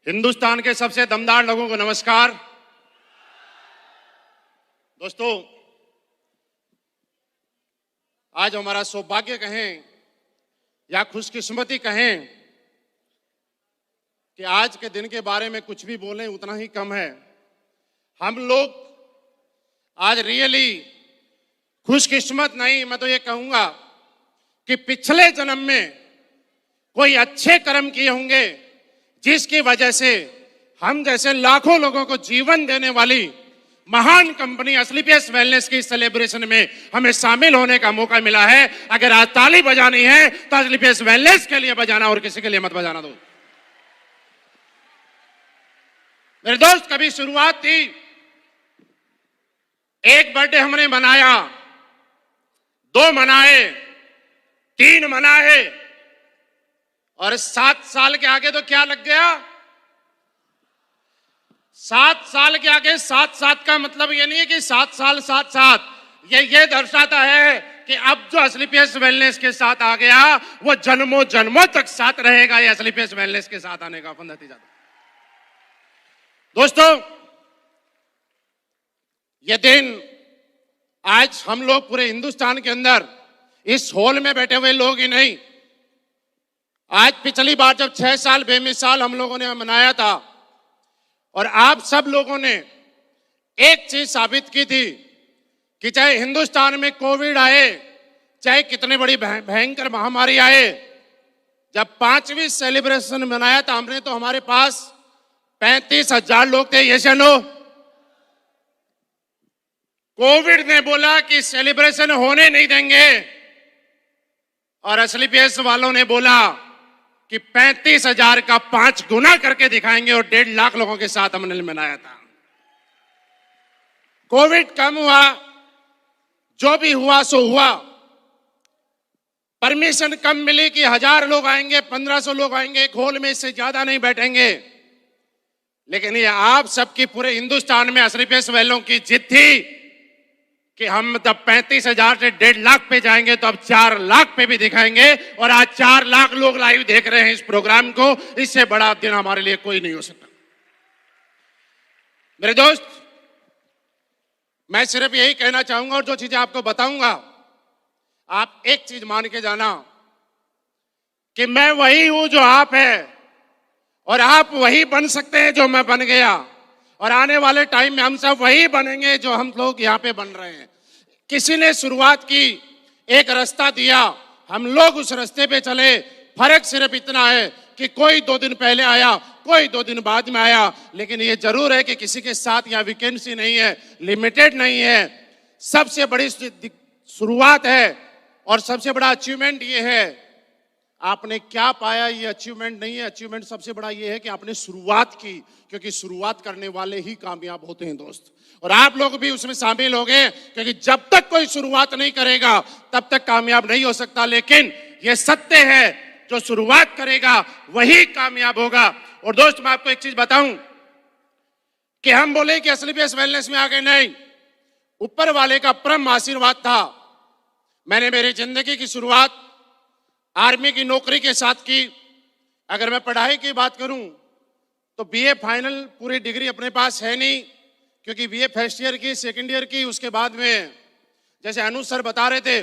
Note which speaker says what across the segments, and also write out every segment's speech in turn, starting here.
Speaker 1: हिंदुस्तान के सबसे दमदार लोगों को नमस्कार। दोस्तों, आज हमारा सौभाग्य कहें या खुशकिस्मती कहें कि आज के दिन के बारे में कुछ भी बोलें उतना ही कम है। हम लोग आज रियली खुशकिस्मत नहीं, मैं तो ये कहूंगा कि पिछले जन्म में कोई अच्छे कर्म किए होंगे जिसकी वजह से हम जैसे लाखों लोगों को जीवन देने वाली महान कंपनी एस्क्लेपियस वेलनेस की सेलिब्रेशन में हमें शामिल होने का मौका मिला है। अगर आज ताली बजानी है तो एस्क्लेपियस वेलनेस के लिए बजाना और किसी के लिए मत बजाना। दो मेरे दोस्त, कभी शुरुआत थी, एक बर्थडे हमने मनाया, 2 मनाए, 3 मनाए और 7 साल के आगे तो क्या लग गया? 7 साल के आगे 7 का मतलब ये नहीं है कि 7 साल 7, ये दर्शाता है कि अब जो एस्क्लेपियस वेलनेस के साथ आ गया वो जन्मों जन्मों तक साथ रहेगा। ये एस्क्लेपियस वेलनेस के साथ आने का नतीजा। दोस्तों, ये दिन आज हम लोग पूरे हिंदुस्तान के अंदर इस हॉल में बैठे हुए लोग ही नहीं, आज पिछली बार जब 6 साल बेमिसाल हम लोगों ने मनाया था और आप सब लोगों ने एक चीज साबित की थी कि चाहे हिंदुस्तान में कोविड आए, चाहे कितने बड़ी भयंकर महामारी आए, जब 5वीं सेलिब्रेशन मनाया था हमने तो हमारे पास 35,000 लोग थे। ये नो कोविड ने बोला कि सेलिब्रेशन होने नहीं देंगे और एस्क्लेपियस वालों ने बोला कि 35,000 का 5 गुना करके दिखाएंगे और 1.5 लाख लोगों के साथ हमने मनाया था। कोविड कम हुआ, जो भी हुआ सो हुआ। परमिशन कम मिली कि 1000 लोग आएंगे, 1500 लोग आएंगे, एक हॉल में इससे ज्यादा नहीं बैठेंगे। लेकिन ये आप सबकी पूरे हिंदुस्तान में एस्क्लेपियस वालों की जिद थी कि हम तब 35,000 से 1.5 लाख पे जाएंगे तो अब 4 लाख पे भी दिखाएंगे और आज 4 लाख लोग लाइव देख रहे हैं इस प्रोग्राम को। इससे बड़ा दिन हमारे लिए कोई नहीं हो सकता। मेरे दोस्त, मैं सिर्फ यही कहना चाहूंगा और जो चीजें आपको बताऊंगा, आप एक चीज मान के जाना कि मैं वही हूं जो आप है और आप वही बन सकते हैं जो मैं बन गया और आने वाले टाइम में हम सब वही बनेंगे जो हम लोग यहाँ पे बन रहे हैं। किसी ने शुरुआत की, एक रास्ता दिया, हम लोग उस रास्ते पे चले। फर्क सिर्फ इतना है कि कोई 2 दिन पहले आया, कोई 2 दिन बाद में आया, लेकिन ये जरूर है कि किसी के साथ यहाँ वैकेंसी नहीं है, लिमिटेड नहीं है। सबसे बड़ी शुरुआत है और सबसे बड़ा अचीवमेंट ये है। आपने क्या पाया ये अचीवमेंट नहीं है, अचीवमेंट सबसे बड़ा ये है कि आपने शुरुआत की, क्योंकि शुरुआत करने वाले ही कामयाब होते हैं दोस्त। और आप लोग भी उसमें शामिल हो गए, क्योंकि जब तक कोई शुरुआत नहीं करेगा तब तक कामयाब नहीं हो सकता। लेकिन ये सत्य है, जो शुरुआत करेगा वही कामयाब होगा। और दोस्त, मैं आपको एक चीज बताऊं कि हम बोले कि एस्क्लेपियस वेलनेस में आ गए, नहीं, ऊपर वाले का परम आशीर्वाद था। मैंने मेरी जिंदगी की शुरुआत आर्मी की नौकरी के साथ की। अगर मैं पढ़ाई की बात करूं तो बीए फाइनल पूरी डिग्री अपने पास है नहीं, क्योंकि बीए फर्स्ट ईयर की, सेकंड ईयर की, उसके बाद में जैसे अनु सर बता रहे थे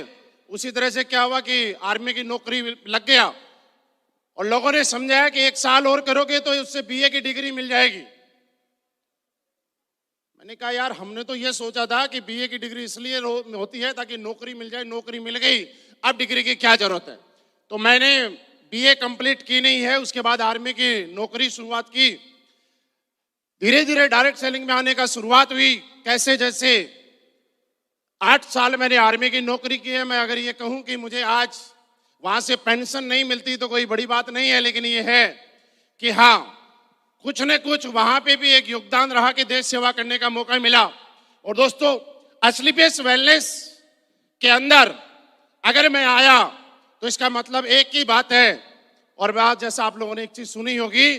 Speaker 1: उसी तरह से क्या हुआ कि आर्मी की नौकरी लग गया और लोगों ने समझाया कि 1 साल और करोगे तो उससे बीए की डिग्री मिल जाएगी। मैंने कहा यार, हमने तो ये सोचा था कि बीए की डिग्री इसलिए होती है ताकि नौकरी मिल जाए, नौकरी मिल गई, अब डिग्री की क्या जरूरत है। तो मैंने बीए कंप्लीट की नहीं है, उसके बाद आर्मी की नौकरी शुरुआत की। धीरे धीरे डायरेक्ट सेलिंग में आने का शुरुआत हुई। कैसे? जैसे 8 साल मैंने आर्मी की नौकरी की है। मैं अगर ये कहूं कि मुझे आज वहां से पेंशन नहीं मिलती तो कोई बड़ी बात नहीं है, लेकिन ये है कि हाँ, कुछ न कुछ वहां पे भी एक योगदान रहा कि देश सेवा करने का मौका मिला। और दोस्तों, एस्क्लेपियस वेलनेस के अंदर अगर मैं आया तो इसका मतलब एक ही बात है, और बात जैसा आप लोगों ने एक चीज सुनी होगी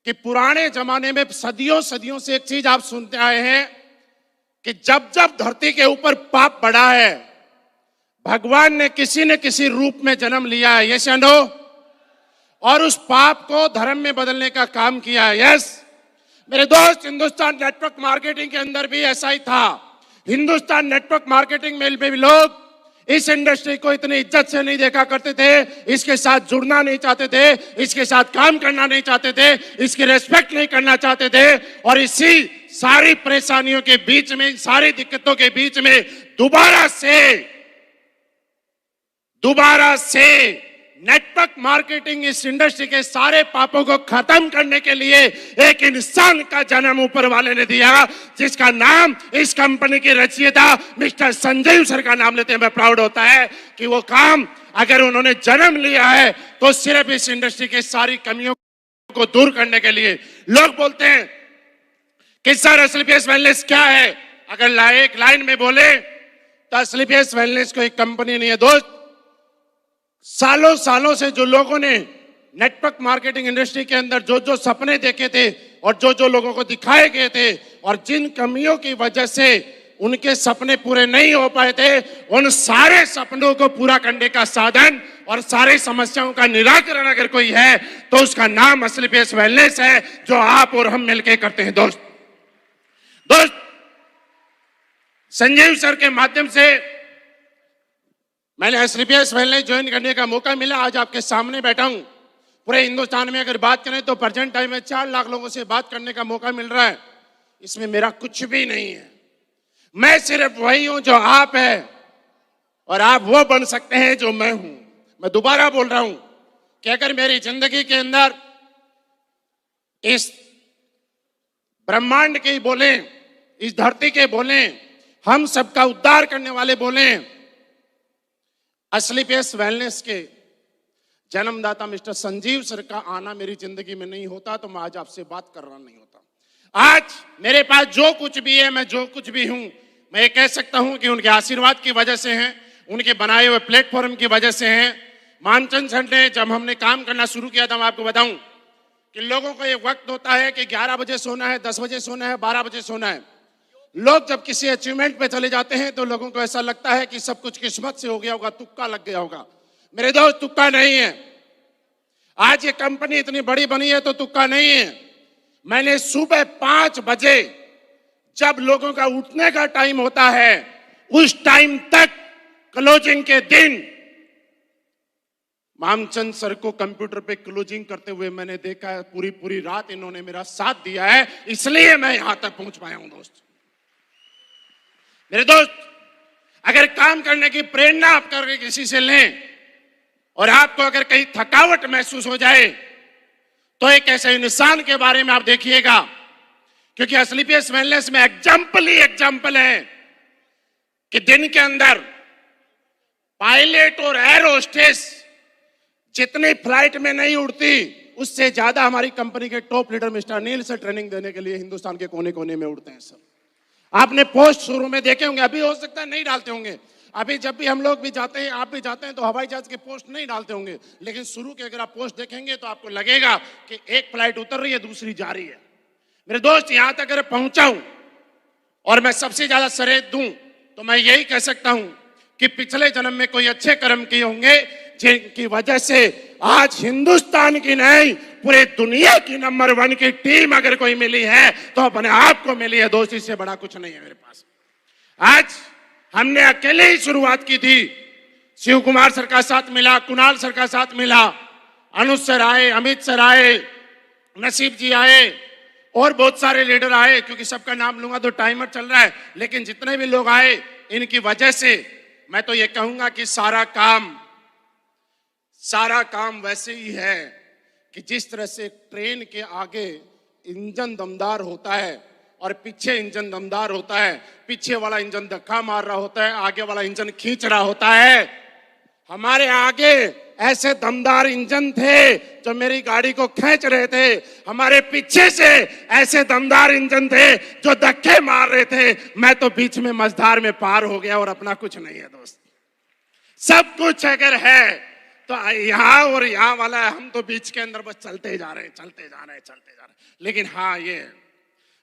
Speaker 1: कि पुराने जमाने में सदियों सदियों से एक चीज आप सुनते आए हैं कि जब जब धरती के ऊपर पाप बढ़ा है, भगवान ने किसी न किसी रूप में जन्म लिया है। ये नो और उस पाप को धर्म में बदलने का काम किया है। यस मेरे दोस्त, हिंदुस्तान नेटवर्क मार्केटिंग के अंदर भी ऐसा ही था। हिंदुस्तान नेटवर्क मार्केटिंग में भी लोग इस इंडस्ट्री को इतनी इज्जत से नहीं देखा करते थे, इसके साथ जुड़ना नहीं चाहते थे, इसके साथ काम करना नहीं चाहते थे, इसकी रेस्पेक्ट नहीं करना चाहते थे। और इसी सारी परेशानियों के बीच में, सारी दिक्कतों के बीच में दोबारा से नेटवर्क मार्केटिंग इस इंडस्ट्री के सारे पापों को खत्म करने के लिए एक इंसान का जन्म ऊपर वाले ने दिया, जिसका नाम इस कंपनी के रचयिता मिस्टर संजीव सर का नाम लेते हैं। प्राउड होता है कि वो काम अगर उन्होंने जन्म लिया है तो सिर्फ इस इंडस्ट्री के सारी कमियों को दूर करने के लिए। लोग बोलते हैं कि सर एसलीपीएस वेलनेस क्या है? अगर एक लाइन में बोले तो एसलीपीएस वेलनेस कोई कंपनी नहीं है दोस्त। सालों सालों से जो लोगों ने नेटवर्क मार्केटिंग इंडस्ट्री के अंदर जो जो सपने देखे थे और जो जो लोगों को दिखाए गए थे और जिन कमियों की वजह से उनके सपने पूरे नहीं हो पाए थे, उन सारे सपनों को पूरा करने का साधन और सारी समस्याओं का निराकरण अगर कोई है तो उसका नाम एसलीपीएस वेलनेस है, जो आप और हम मिलकर करते हैं। दोस्त संजीव सर के माध्यम से मैंने एसलीपीएस वेलनेस ज्वाइन करने का मौका मिला। आज आपके सामने बैठा हूं। पूरे हिंदुस्तान में अगर बात करें तो प्रेजेंट टाइम में 4 लाख लोगों से बात करने का मौका मिल रहा है। इसमें मेरा कुछ भी नहीं है। मैं सिर्फ वही हूं जो आप है और आप वो बन सकते हैं जो मैं हूं। मैं दोबारा बोल रहा हूं कि अगर मेरी जिंदगी के अंदर इस ब्रह्मांड के बोले, इस धरती के बोले, हम सबका उद्धार करने वाले बोले, एसलीपीएस वेलनेस के जन्मदाता मिस्टर संजीव सर का आना मेरी जिंदगी में नहीं होता तो मैं आज आपसे बात कर रहा नहीं होता। आज मेरे पास जो कुछ भी है, मैं जो कुछ भी हूं, मैं ये कह सकता हूं कि उनके आशीर्वाद की वजह से हैं, उनके बनाए हुए प्लेटफॉर्म की वजह से हैं। मानचंद सर ने जब हमने काम करना शुरू किया था, मैं आपको बताऊं कि लोगों को एक वक्त होता है कि 11 बजे सोना है, 10 बजे सोना है, 12 बजे सोना है। लोग जब किसी अचीवमेंट पे चले जाते हैं तो लोगों को ऐसा लगता है कि सब कुछ किस्मत से हो गया होगा, तुक्का लग गया होगा। मेरे दोस्त, तुक्का नहीं है। आज ये कंपनी इतनी बड़ी बनी है तो तुक्का नहीं है। मैंने सुबह 5 बजे जब लोगों का उठने का टाइम होता है, उस टाइम तक क्लोजिंग के दिन मामचंद सर को कंप्यूटर पे क्लोजिंग करते हुए मैंने देखा है। पूरी रात इन्होंने मेरा साथ दिया है, इसलिए मैं यहां तक पहुंच पाया हूं। दोस्त मेरे दोस्त, अगर काम करने की प्रेरणा आप करके किसी से लें और आपको अगर कहीं थकावट महसूस हो जाए तो एक ऐसे इंसान के बारे में आप देखिएगा, क्योंकि एसलीपीएस वेलनेस में एग्जाम्पल है कि दिन के अंदर पायलट और एयर होस्टेस जितनी फ्लाइट में नहीं उड़ती, उससे ज्यादा हमारी कंपनी के top leader mister Anil sir training देने के लिए हिंदुस्तान के कोने कोने में उड़ते हैं। सर आपने पोस्ट शुरू में देखे होंगे, अभी हो सकता है नहीं डालते होंगे। अभी जब भी हम लोग भी जाते हैं, आप भी जाते हैं, तो हवाई जहाज के पोस्ट नहीं डालते होंगे, लेकिन शुरू के अगर आप पोस्ट देखेंगे तो आपको लगेगा कि एक फ्लाइट उतर रही है, दूसरी जा रही है। मेरे दोस्त, यहां तक अगर पहुंचा हूं और मैं सबसे ज्यादा सरेह दूं तो मैं यही कह सकता हूं कि पिछले जन्म में कोई अच्छे कर्म किए होंगे, जिनकी वजह से आज हिंदुस्तान की नहीं, पूरे दुनिया की नंबर 1 की टीम अगर कोई मिली है तो अपने आप को मिली है। दोस्त, इससे बड़ा कुछ नहीं है मेरे पास। आज हमने अकेले ही शुरुआत की थी। शिव कुमार सर का साथ मिला, कुणाल सर का साथ मिला, अनुज सर आए, अमित सर आए, नसीब जी आए और बहुत सारे लीडर आए। क्योंकि सबका नाम लूंगा तो टाइमर चल रहा है, लेकिन जितने भी लोग आए, इनकी वजह से मैं तो ये कहूंगा कि सारा काम वैसे ही है कि जिस तरह से ट्रेन के आगे इंजन दमदार होता है और पीछे इंजन दमदार होता है, पीछे वाला इंजन धक्का मार रहा होता है, आगे वाला इंजन खींच रहा होता है। हमारे आगे ऐसे दमदार इंजन थे जो मेरी गाड़ी को खींच रहे थे, हमारे पीछे से ऐसे दमदार इंजन थे जो धक्के मार रहे थे। मैं तो बीच में मझधार में पार हो गया और अपना कुछ नहीं है। दोस्त, सब कुछ अगर है तो यहाँ और यहाँ वाला है, हम तो बीच के अंदर बस चलते जा रहे हैं। लेकिन हाँ, ये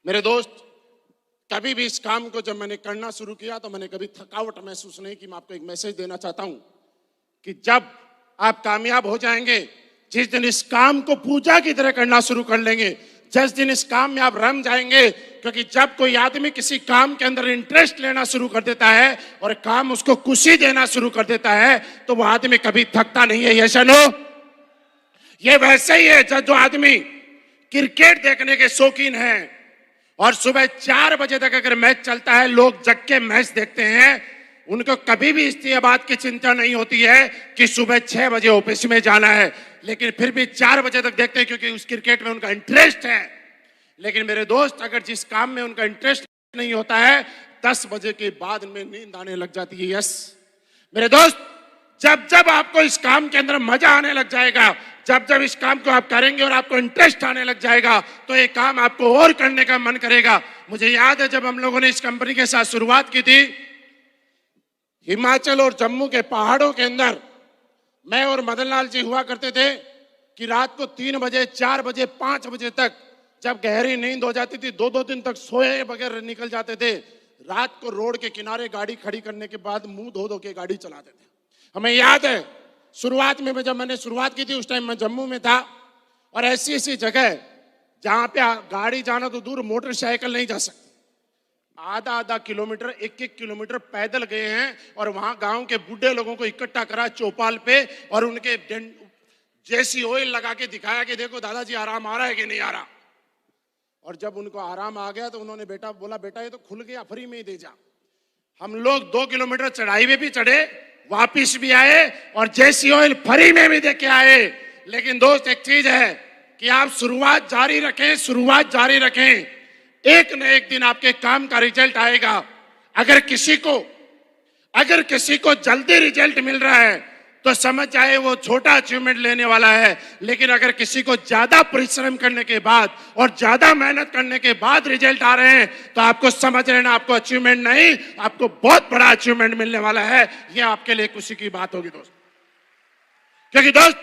Speaker 1: मेरे दोस्त, कभी भी इस काम को जब मैंने करना शुरू किया तो मैंने कभी थकावट महसूस नहीं की। मैं आपको एक मैसेज देना चाहता हूं कि जब आप कामयाब हो जाएंगे, जिस दिन इस काम को पूजा की तरह करना शुरू कर लेंगे, जिस दिन इस काम में आप रम जाएंगे, क्योंकि जब कोई आदमी किसी काम के अंदर इंटरेस्ट लेना शुरू कर देता है और काम उसको खुशी देना शुरू कर देता है, तो वो आदमी कभी थकता नहीं है। Yes no? ये वैसे ही है जो आदमी क्रिकेट देखने के शौकीन है और सुबह 4 बजे तक अगर मैच चलता है, लोग जग के मैच देखते हैं, उनको कभी भी इस बात की चिंता नहीं होती है कि सुबह 6 बजे ऑफिस में जाना है, लेकिन फिर भी 4 बजे तक देखते हैं क्योंकि उस क्रिकेट में उनका इंटरेस्ट है। लेकिन मेरे दोस्त, अगर जिस काम में उनका इंटरेस्ट नहीं होता है, 10 बजे के बाद में नींद आने लग जाती है। यस मेरे दोस्त, जब जब आपको इस काम के अंदर मजा आने लग जाएगा, जब जब इस काम को आप करेंगे और आपको इंटरेस्ट आने लग जाएगा, तो ये काम आपको और करने का मन करेगा। मुझे याद है जब हम लोगों ने इस कंपनी के साथ शुरुआत की थी, हिमाचल और जम्मू के पहाड़ों के अंदर मैं और मदन लाल जी हुआ करते थे कि रात को 3 बजे, 4 बजे, 5 बजे तक जब गहरी नींद हो जाती थी, 2-2 दिन तक सोए बगैर निकल जाते थे। रात को रोड के किनारे गाड़ी खड़ी करने के बाद मुंह धो धो के गाड़ी चलाते थे। हमें याद है शुरुआत में जब मैंने शुरुआत की थी, उस टाइम मैं जम्मू में था और ऐसी ऐसी जगह जहां पे गाड़ी जाना तो दूर, मोटरसाइकिल नहीं जा सकती। आधा किलोमीटर, 1-1 किलोमीटर पैदल गए हैं और वहां गांव के बूढ़े लोगों को इकट्ठा करा चौपाल पे और उनके जैसी ऑयल लगा के दिखाया कि देखो दादाजी आराम आ रहा है कि नहीं आ रहा। और जब उनको आराम आ गया तो उन्होंने बोला बेटा ये तो खुल गया, फ्री में ही दे जा। हम लोग 2 किलोमीटर चढ़ाई में भी चढ़े, वापिस भी आए और जैसी ऑयल फ्री में भी दे के आए। लेकिन दोस्त, एक चीज है कि आप शुरुआत जारी रखें, शुरुआत जारी रखें, एक न एक दिन आपके काम का रिजल्ट आएगा। अगर किसी को जल्दी रिजल्ट मिल रहा है तो समझ जाए वो छोटा अचीवमेंट लेने वाला है, लेकिन अगर किसी को ज्यादा परिश्रम करने के बाद और ज्यादा मेहनत करने के बाद रिजल्ट आ रहे हैं तो आपको समझ लेना आपको अचीवमेंट नहीं, आपको बहुत बड़ा अचीवमेंट मिलने वाला है। ये आपके लिए खुशी की बात होगी दोस्त। क्योंकि दोस्त,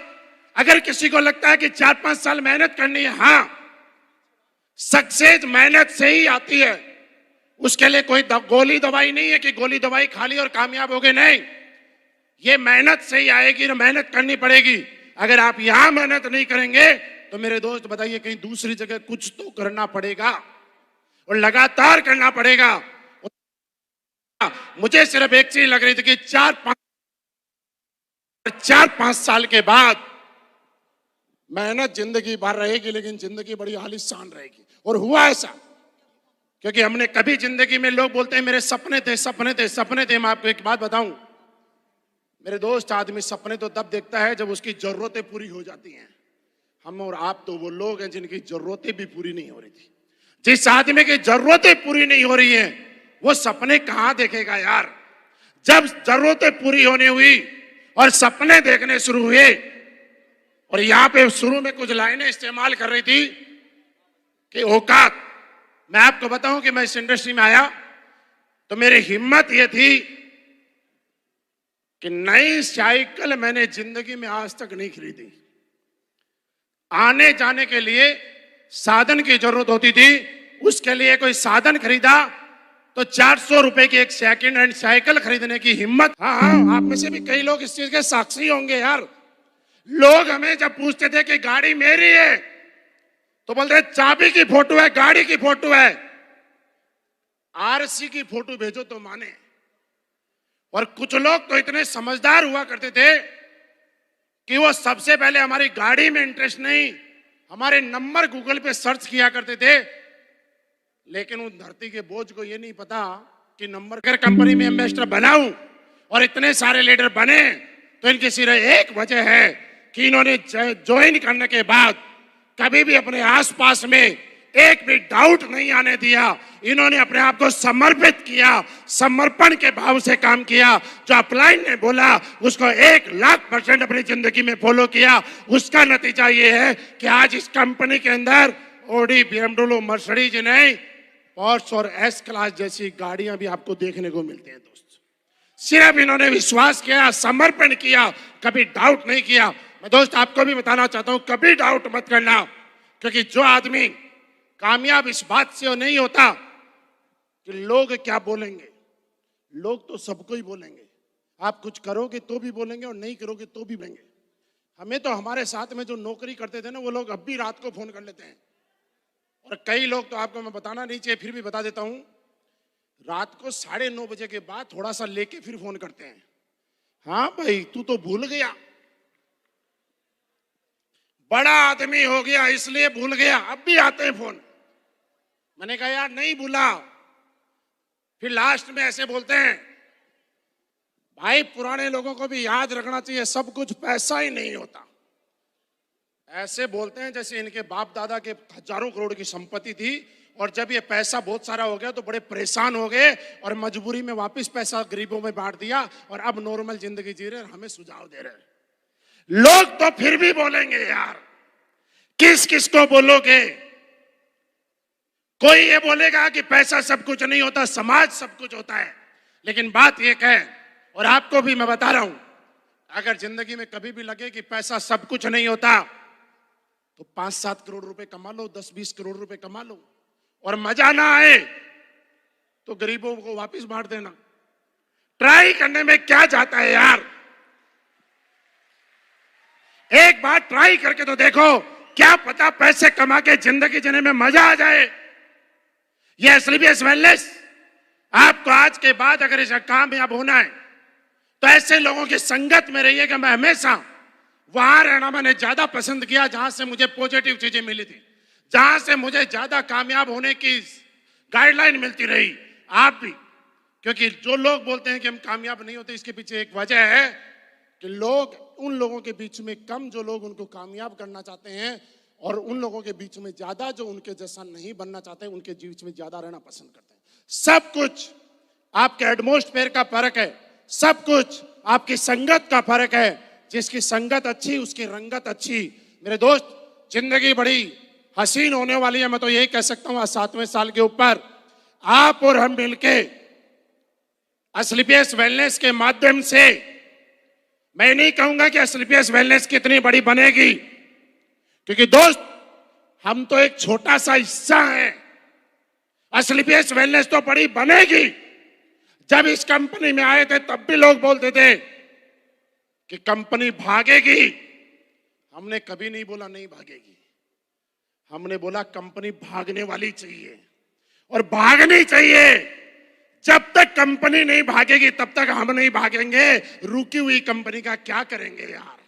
Speaker 1: अगर किसी को लगता है कि 4-5 साल मेहनत करनी है, हाँ, सक्सेस मेहनत से ही आती है। उसके लिए कोई गोली दवाई नहीं है कि गोली दवाई खा ली और कामयाब हो गए, नहीं। ये मेहनत से ही आएगी, ना मेहनत करनी पड़ेगी। अगर आप यहां मेहनत नहीं करेंगे तो मेरे दोस्त बताइए कहीं दूसरी जगह कुछ तो करना पड़ेगा और लगातार करना पड़ेगा। मुझे सिर्फ एक चीज लग रही थी कि 4-5 साल के बाद मेहनत जिंदगी भर रहेगी, लेकिन जिंदगी बड़ी आलीशान रहेगी। और हुआ ऐसा, क्योंकि हमने कभी जिंदगी में, लोग बोलते हैं मेरे सपने थे, सपने थे, सपने थे। मैं आपको एक बात बताऊं मेरे दोस्त, आदमी सपने तो तब देखता है जब उसकी जरूरतें पूरी हो जाती हैं। हम और आप तो वो लोग हैं जिनकी जरूरतें भी पूरी नहीं हो रही थी। जिस आदमी की जरूरतें पूरी नहीं हो रही हैं वो सपने कहां देखेगा यार। जब जरूरतें पूरी होने हुई और सपने देखने शुरू हुए, और यहां पे शुरू में कुछ लाइनें इस्तेमाल कर रही थी कि औकात। मैं आपको बताऊं कि मैं इस इंडस्ट्री में आया तो मेरी हिम्मत यह थी कि नई साइकिल मैंने जिंदगी में आज तक नहीं खरीदी। आने जाने के लिए साधन की जरूरत होती थी, उसके लिए कोई साधन खरीदा तो 400 रुपए की एक सेकंड हैंड साइकिल खरीदने की हिम्मत। हाँ, आप में से भी कई लोग इस चीज के साक्षी होंगे यार। लोग हमें जब पूछते थे कि गाड़ी मेरी है तो बोलते चाबी की फोटो है, गाड़ी की फोटो है, आरसी की फोटो भेजो तो माने। और कुछ लोग तो इतने समझदार हुआ करते थे कि वो सबसे पहले हमारी गाड़ी में इंटरेस्ट नहीं, हमारे नंबर गूगल पे सर्च किया करते थे। लेकिन उन धरती के बोझ को ये नहीं पता कि नंबर कर कंपनी में एम्बेसडर बनाऊं और इतने सारे लीडर बने तो इनकी सिर्फ एक वजह है कि इन्होंने ज्वाइन करने के बाद कभी भी अपने आसपास में एक भी डाउट नहीं आने दिया। इन्होंने अपने आप को समर्पित किया, समर्पण के भाव से काम किया। जो अपलाइन ने बोला उसको 1,00,000% अपनी जिंदगी में फॉलो किया। उसका नतीजा ये है कि आज इस कंपनी के अंदर ऑडी, BMW, मर्सिडीज नहीं, पोर्श और एस क्लास जैसी गाड़ियां भी आपको देखने को मिलती हैं दोस्त। सिर्फ इन्होंने विश्वास किया, समर्पण किया, कभी डाउट नहीं किया। मैं दोस्त आपको भी बताना चाहता हूं, कभी डाउट मत करना, क्योंकि जो आदमी कामयाब इस बात से नहीं होता कि लोग क्या बोलेंगे। लोग तो सबको ही बोलेंगे, आप कुछ करोगे तो भी बोलेंगे और नहीं करोगे तो भी बोलेंगे। हमें तो हमारे साथ में जो नौकरी करते थे ना, वो लोग अब भी रात को फोन कर लेते हैं। और कई लोग तो आपको मैं बताना नहीं चाहिए, फिर भी बता देता हूं, रात को 9:30 के बाद थोड़ा सा लेके फिर फोन करते हैं। हाँ भाई, तू तो भूल गया, बड़ा आदमी हो गया इसलिए भूल गया। अब भी आते हैं फोन। मैंने कहा यार नहीं भूला। फिर लास्ट में ऐसे बोलते हैं, भाई पुराने लोगों को भी याद रखना चाहिए, सब कुछ पैसा ही नहीं होता। ऐसे बोलते हैं जैसे इनके बाप दादा के हजारों करोड़ की संपत्ति थी, और जब ये पैसा बहुत सारा हो गया तो बड़े परेशान हो गए और मजबूरी में वापस पैसा गरीबों में बांट दिया, और अब नॉर्मल जिंदगी जी रहे, हमें सुझाव दे रहे। लोग तो फिर भी बोलेंगे यार, किस किस को बोलोगे? कोई ये बोलेगा कि पैसा सब कुछ नहीं होता, समाज सब कुछ होता है। लेकिन बात ये है, और आपको भी मैं बता रहा हूं, अगर जिंदगी में कभी भी लगे कि पैसा सब कुछ नहीं होता, तो 5-7 करोड़ रुपए कमा लो, 10-20 करोड़ रुपए कमा लो, और मजा ना आए तो गरीबों को वापस बांट देना। ट्राई करने में क्या जाता है यार? एक बार ट्राई करके तो देखो, क्या पता पैसे कमा के जिंदगी जीने में मजा आ जाए। ये एसलीपीएस वेलनेस, आपको आज के बाद अगर इसका कामयाब होना है तो ऐसे लोगों की संगत में रहिएगा। मैं हमेशा वहां रहना मैंने ज्यादा पसंद किया जहां से मुझे पॉजिटिव चीजें मिली थी, जहां से मुझे ज्यादा कामयाब होने की गाइडलाइन मिलती रही। आप भी, क्योंकि जो लोग बोलते हैं कि हम कामयाब नहीं होते, इसके पीछे एक वजह है कि लोग, उन लोगों के बीच में कम जो लोग उनको कामयाब करना चाहते हैं, और उन लोगों के बीच में ज्यादा जो उनके जैसा नहीं बनना चाहते, उनके बीच में ज्यादा रहना पसंद करते हैं। सब कुछ आपके एटमॉस्फेयर का फर्क है, सब कुछ आपकी संगत का फर्क है। जिसकी संगत अच्छी उसकी रंगत अच्छी। मेरे दोस्त, जिंदगी बड़ी हसीन होने वाली है। मैं तो यही कह सकता हूं, 7वें साल के ऊपर आप और हम मिलके एसलीपीएस वेलनेस के माध्यम से, मैं नहीं कहूंगा कि एसलीपीएस वेलनेस कितनी बड़ी बनेगी, क्योंकि दोस्त हम तो एक छोटा सा हिस्सा है। एसलीपीएस वेलनेस तो बड़ी बनेगी। जब इस कंपनी में आए थे तब भी लोग बोलते थे कि कंपनी भागेगी। हमने कभी नहीं बोला नहीं भागेगी, हमने बोला कंपनी भागने वाली चाहिए, और भागनी चाहिए। जब तक कंपनी नहीं भागेगी तब तक हम नहीं भागेंगे। रुकी हुई कंपनी का क्या करेंगे यार?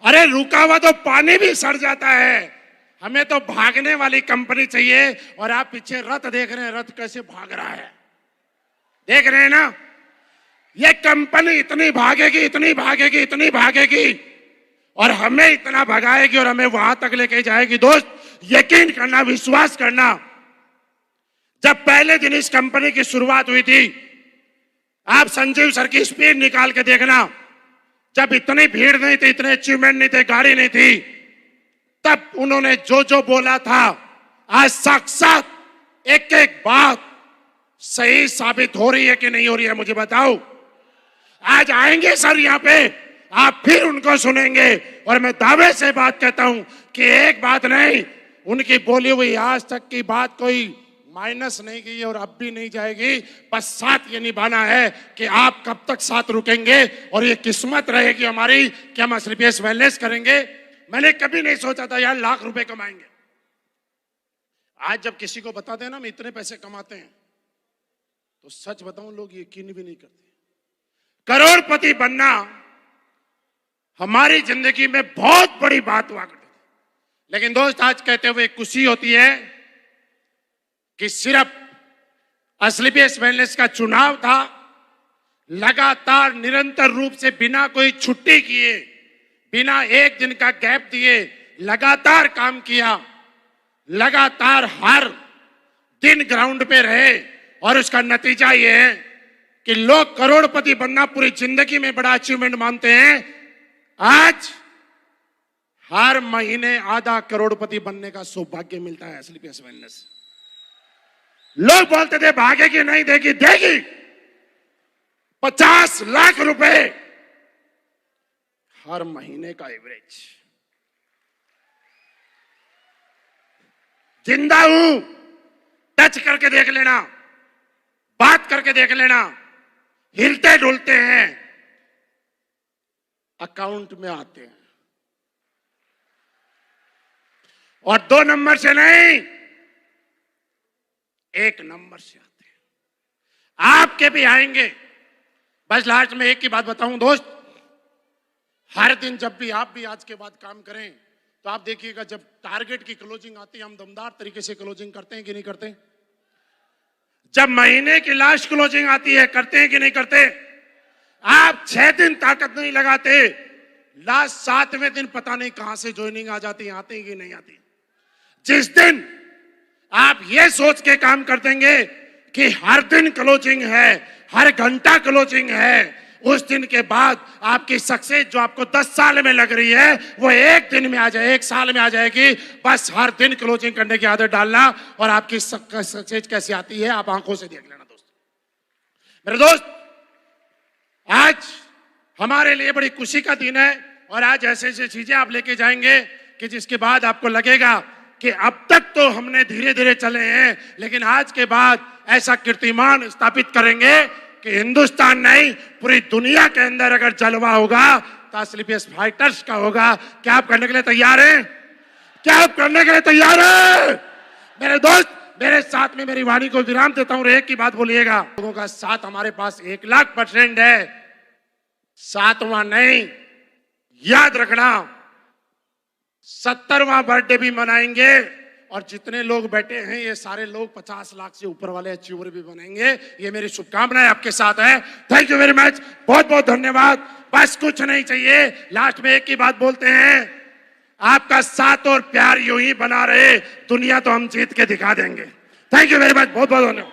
Speaker 1: अरे रुका हुआ तो पानी भी सड़ जाता है। हमें तो भागने वाली कंपनी चाहिए। और आप पीछे रथ देख रहे हैं, रथ कैसे भाग रहा है, देख रहे हैं ना? ये कंपनी इतनी भागेगी, इतनी भागेगी, इतनी भागेगी, और हमें इतना भगाएगी और हमें वहां तक लेके जाएगी। दोस्त, यकीन करना, विश्वास करना, जब पहले दिन इस कंपनी की शुरुआत हुई थी, आप संजीव सर की स्पीड निकाल के देखना। जब इतनी भीड़ नहीं थी, इतने अचीवमेंट नहीं थे, गाड़ी नहीं थी, तब उन्होंने जो जो बोला था, आज साक्षात एक एक बात सही साबित हो रही है कि नहीं हो रही है, मुझे बताओ। आज आएंगे सर यहाँ पे, आप फिर उनको सुनेंगे, और मैं दावे से बात कहता हूं कि एक बात नहीं, उनकी बोली हुई आज तक की बात कोई माइनस नहीं की और अब भी नहीं जाएगी। बस साथ ये निभाना है कि आप कब तक साथ रुकेंगे, और ये किस्मत रहेगी हमारी कि हम एसलीपीएस वेलनेस करेंगे। मैंने कभी नहीं सोचा था यार लाख रुपए कमाएंगे। आज जब किसी को बताते हैं ना हम इतने पैसे कमाते हैं, तो सच बताऊं लोग यकीन भी नहीं करते। करोड़पति बनना हमारी जिंदगी में बहुत बड़ी बात हुआ करती थी। लेकिन दोस्त, आज कहते हुए खुशी होती है कि सिर्फ एसलीपीएस वेलनेस का चुनाव था, लगातार निरंतर रूप से बिना कोई छुट्टी किए, बिना एक दिन का गैप दिए लगातार काम किया, लगातार हर दिन ग्राउंड पे रहे, और उसका नतीजा ये है कि लोग करोड़पति बनना पूरी जिंदगी में बड़ा अचीवमेंट मानते हैं। आज हर महीने आधा करोड़पति बनने का सौभाग्य मिलता है एसलीपीएस वेलनेस। लोग बोलते थे भागेगी नहीं, देगी, देगी। 50 लाख रुपए हर महीने का एवरेज। जिंदा हूं, टच करके देख लेना, बात करके देख लेना, हिलते डुलते हैं। अकाउंट में आते हैं, और 2 नंबर से नहीं, 1 नंबर से आते हैं। आपके भी आएंगे। बस लास्ट में एक ही बात बताऊं दोस्त, हर दिन जब भी आप भी आज के बाद काम करें तो आप देखिएगा, जब टारगेट की क्लोजिंग आती है हम दमदार तरीके से क्लोजिंग करते हैं कि नहीं करते? जब महीने की लास्ट क्लोजिंग आती है करते हैं कि नहीं करते? आप 6 दिन ताकत नहीं लगाते, लास्ट 7वें दिन पता नहीं कहां से ज्वाइनिंग आ जाती है, आती है कि नहीं आती। जिस दिन आप ये सोच के काम कर देंगे कि हर दिन क्लोजिंग है, हर घंटा क्लोजिंग है, उस दिन के बाद आपकी सक्सेस जो आपको 10 साल में लग रही है वो 1 दिन में आ जाए, 1 साल में आ जाएगी। बस हर दिन क्लोजिंग करने की आदत डालना, और आपकी सक्सेस कैसे आती है आप आंखों से देख लेना दोस्त। मेरे दोस्त, आज हमारे लिए बड़ी खुशी का दिन है, और आज ऐसे ऐसे चीजें आप लेके जाएंगे कि जिसके बाद आपको लगेगा कि अब तक तो हमने धीरे धीरे चले हैं, लेकिन आज के बाद ऐसा कीर्तिमान स्थापित करेंगे कि हिंदुस्तान नहीं पूरी दुनिया के अंदर अगर जलवा होगा तो एसलीपीएस फाइटर्स का होगा। क्या आप करने के लिए तैयार हैं? क्या आप करने के लिए तैयार हैं? मेरे दोस्त, मेरे साथ में मेरी वाणी को विराम देता हूं, एक ही बात बोलिएगा, लोगों का साथ हमारे पास 1,00,000% है, 7वां नहीं, याद रखना 70वां बर्थडे भी मनाएंगे, और जितने लोग बैठे हैं ये सारे लोग 50 लाख से ऊपर वाले अचीवर भी बनेंगे। ये मेरी शुभकामनाएं आपके साथ है। थैंक यू वेरी मच, बहुत बहुत धन्यवाद। बस कुछ नहीं चाहिए, लास्ट में एक ही बात बोलते हैं, आपका साथ और प्यार यूं ही बना रहे, दुनिया तो हम जीत के दिखा देंगे। थैंक यू वेरी मच, बहुत बहुत धन्यवाद।